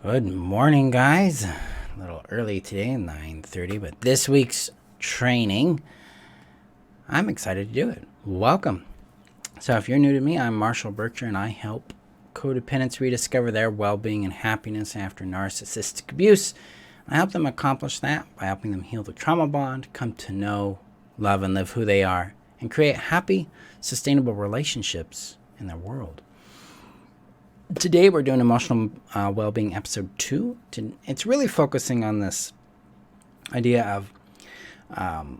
Good morning, guys. A little early today, 9:30, but this week's training, I'm excited to do it. Welcome. So if you're new to me, I'm Marshall Burtcher, and I help codependents rediscover their well-being and happiness after narcissistic abuse. I help them accomplish that by helping them heal the trauma bond, come to know, love, and live who they are, and create happy, sustainable relationships in their world. Today we're doing emotional well-being episode 2. It's really focusing on this idea of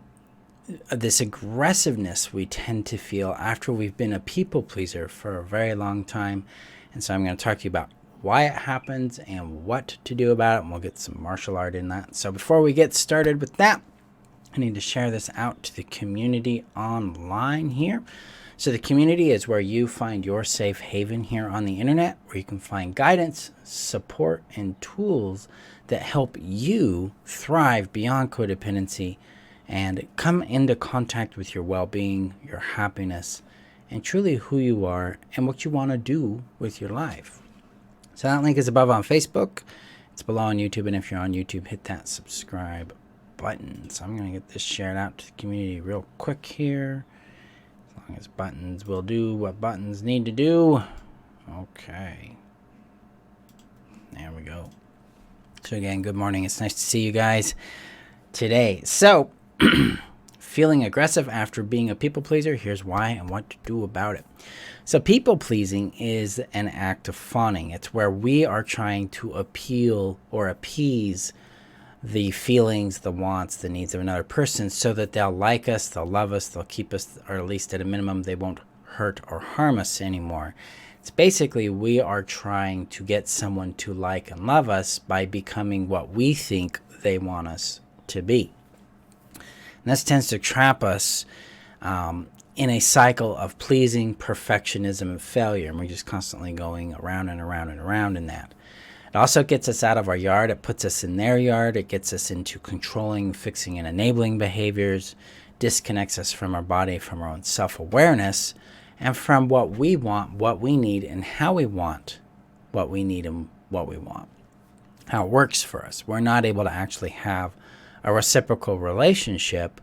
this aggressiveness we tend to feel after we've been a people pleaser for a very long time. And so I'm going to talk to you about why it happens and what to do about it, and we'll get some martial art in that. So before we get started with that, I need to share this out to the community online here. So the community is where you find your safe haven here on the internet, where you can find guidance, support, and tools that help you thrive beyond codependency and come into contact with your well-being, your happiness, and truly who you are and what you want to do with your life. So that link is above on Facebook. It's below on YouTube, and if you're on YouTube, hit that subscribe button. So I'm going to get this shared out to the community real quick here. As long as buttons will do what buttons need to do. Okay. There we go. So again, good morning. It's nice to see you guys today. So, feeling aggressive after being a people pleaser, here's why and what to do about it. So people pleasing is an act of fawning. It's where we are trying to appeal or appease the feelings, the wants, the needs of another person so that they'll like us, they'll love us, they'll keep us, or at least at a minimum, they won't hurt or harm us anymore. It's basically we are trying to get someone to like and love us by becoming what we think they want us to be. And this tends to trap us in a cycle of pleasing, perfectionism, and failure. And we're just constantly going around and around and around in that. It also gets us out of our yard. It puts us in their yard. It gets us into controlling, fixing, and enabling behaviors, disconnects us from our body, from our own self-awareness, and from what we want, what we need, and how we want what we need and what we want, how it works for us. We're not able to actually have a reciprocal relationship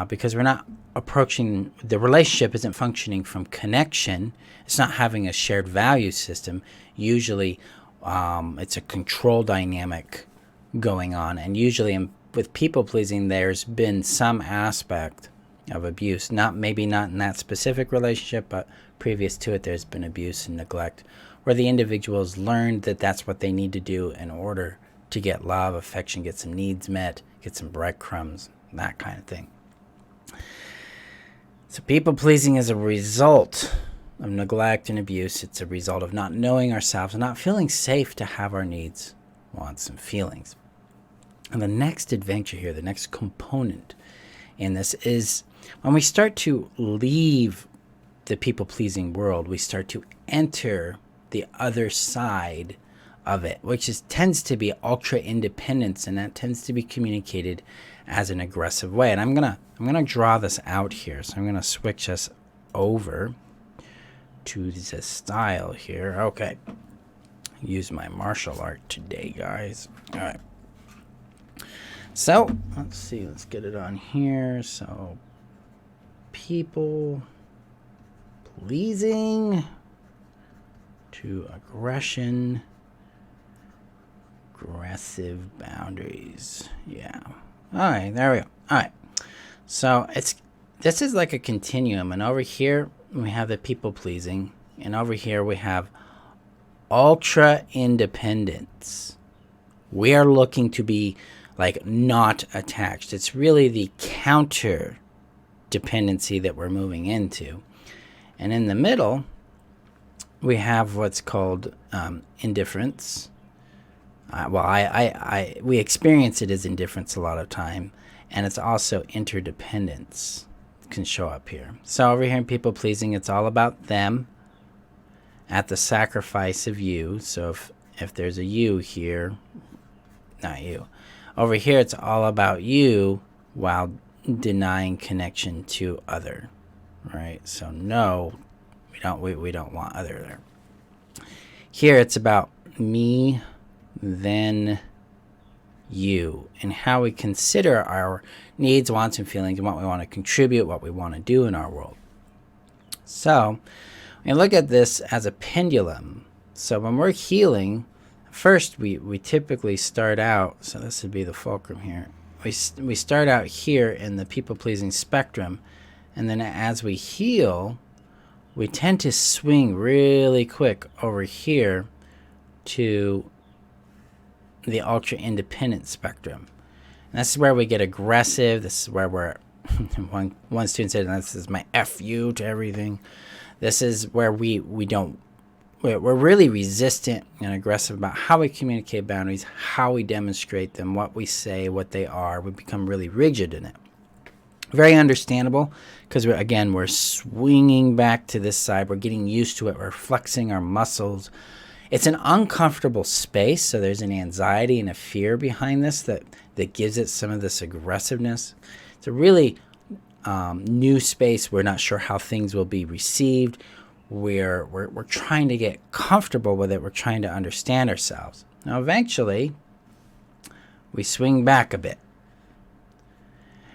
because we're not approaching, the relationship isn't functioning from connection. It's not having a shared value system. Usually, it's a control dynamic going on, and usually with people pleasing, there's been some aspect of abuse. Maybe not in that specific relationship, but previous to it, there's been abuse and neglect, where the individuals learned that that's what they need to do in order to get love, affection, get some needs met, get some breadcrumbs, that kind of thing. So people pleasing is a result of neglect and abuse. It's a result of not knowing ourselves and not feeling safe to have our needs, wants, and feelings. And the next adventure here, the next component in this is when we start to leave the people-pleasing world, we start to enter the other side of it, which tends to be ultra-independence, and that tends to be communicated as an aggressive way. And I'm gonna draw this out here. So I'm gonna switch us over to the style here. Okay. Use my martial art today, guys. All right. So, let's see. Let's get it on here. So, people pleasing to aggression, aggressive boundaries. Yeah. All right. There we go. All right. So, this is like a continuum, and over here we have the people pleasing, and over here we have ultra independence. We are looking to be like not attached. It's really the counter dependency that we're moving into. And in the middle, we have what's called indifference. We experience it as indifference a lot of time, and it's also interdependence can show up here. So over here in people pleasing, it's all about them at the sacrifice of you. So if there's a you here, not you. Over here, it's all about you while denying connection to other, right? So no, we don't want other there. Here it's about me then you, and how we consider our needs, wants, and feelings, and what we want to contribute, what we want to do in our world. So we look at this as a pendulum. So when we're healing, first we typically start out, so this would be the fulcrum here. We start out here in the people-pleasing spectrum, and then as we heal, we tend to swing really quick over here to the ultra-independent spectrum. And this is where we get aggressive. This is where we're, one student said, this is my F you to everything. This is where we're really resistant and aggressive about how we communicate boundaries, how we demonstrate them, what we say, what they are. We become really rigid in it. Very understandable, because we're swinging back to this side. We're getting used to it. We're flexing our muscles. It's an uncomfortable space, so there's an anxiety and a fear behind this that gives it some of this aggressiveness. It's a really new space. We're not sure how things will be received. We're trying to get comfortable with it. We're trying to understand ourselves. Now, eventually, we swing back a bit.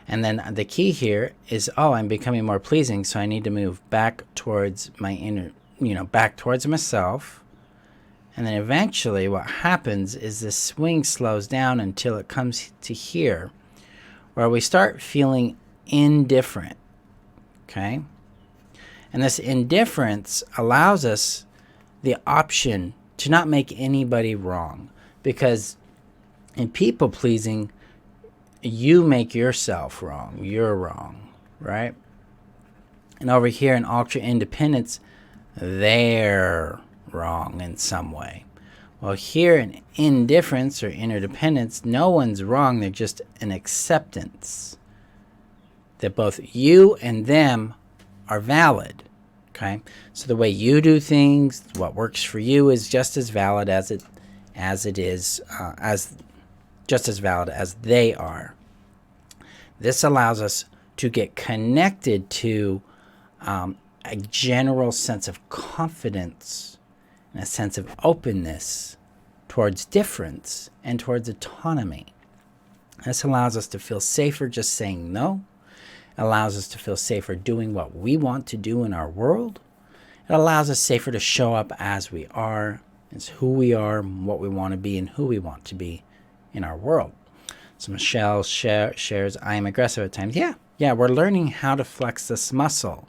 And then the key here is, I'm becoming more pleasing, so I need to move back towards my inner, back towards myself. And then eventually what happens is this swing slows down until it comes to here, where we start feeling indifferent, okay? And this indifference allows us the option to not make anybody wrong, because in people-pleasing, you make yourself wrong. You're wrong, right? And over here in ultra-independence, they're wrong in some way. Well, here in indifference or interdependence, no one's wrong. They're just an acceptance that both you and them are valid. Okay, so the way you do things, what works for you, is just as valid as just as valid as they are. This allows us to get connected to a general sense of confidence and a sense of openness towards difference and towards autonomy. This allows us to feel safer just saying no. It allows us to feel safer doing what we want to do in our world. It allows us safer to show up as we are, as who we are, what we want to be, and who we want to be in our world. So Michelle shares, I am aggressive at times. Yeah, we're learning how to flex this muscle.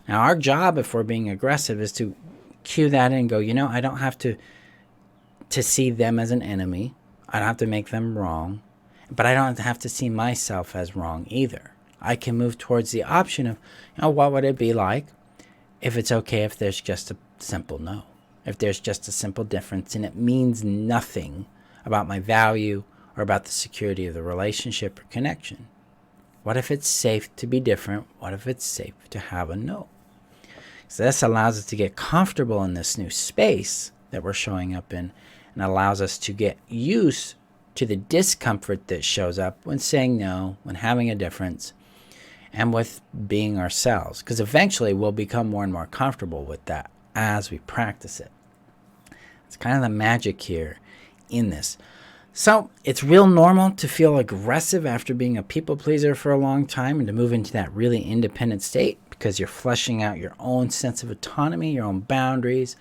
Now, our job, if we're being aggressive, is to cue that in and go, I don't have to see them as an enemy. I don't have to make them wrong. But I don't have to see myself as wrong either. I can move towards the option of, what would it be like if it's okay if there's just a simple no? If there's just a simple difference and it means nothing about my value or about the security of the relationship or connection? What if it's safe to be different? What if it's safe to have a no? So this allows us to get comfortable in this new space that we're showing up in, and allows us to get used to the discomfort that shows up when saying no, when having a difference, and with being ourselves. Because eventually we'll become more and more comfortable with that as we practice it. It's kind of the magic here in this. So it's real normal to feel aggressive after being a people pleaser for a long time and to move into that really independent state, because you're fleshing out your own sense of autonomy, your own boundaries,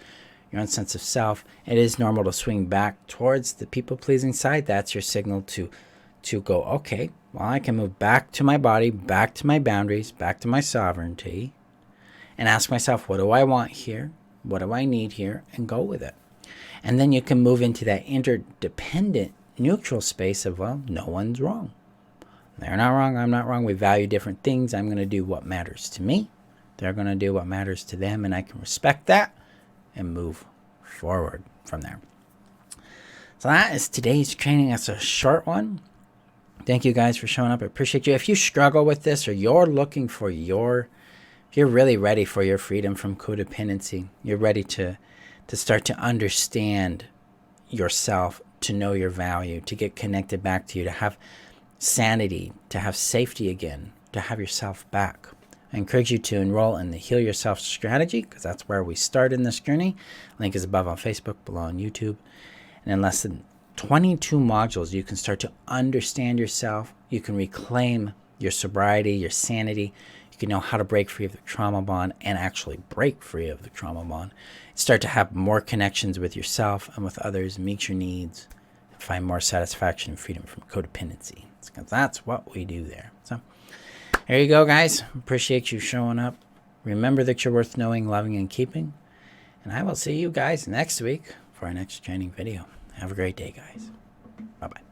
your own sense of self. It is normal to swing back towards the people-pleasing side. That's your signal to go, okay, well, I can move back to my body, back to my boundaries, back to my sovereignty, and ask myself, what do I want here? What do I need here? And go with it. And then you can move into that interdependent neutral space of, well, no one's wrong. They're not wrong, I'm not wrong. We value different things. I'm going to do what matters to me. They're going to do what matters to them, and I can respect that and move forward from there. So that is today's training. That's a short one. Thank you guys for showing up. I appreciate you. If you struggle with this, or you're looking for if you're really ready for your freedom from codependency, you're ready to start to understand yourself, to know your value, to get connected back to you, to have sanity, to have safety again, to have yourself back. I encourage you to enroll in the Heal Yourself strategy, because that's where we start in this journey. Link is above on Facebook, below on YouTube. And in less than 22 modules, you can start to understand yourself. You can reclaim your sobriety, your sanity. You can know how to break free of the trauma bond and actually break free of the trauma bond. Start to have more connections with yourself and with others, meet your needs, and find more satisfaction and freedom from codependency. Because that's what we do there. So there you go, guys. Appreciate you showing up. Remember that you're worth knowing, loving, and keeping. And I will see you guys next week for our next training video. Have a great day, guys. Bye-bye.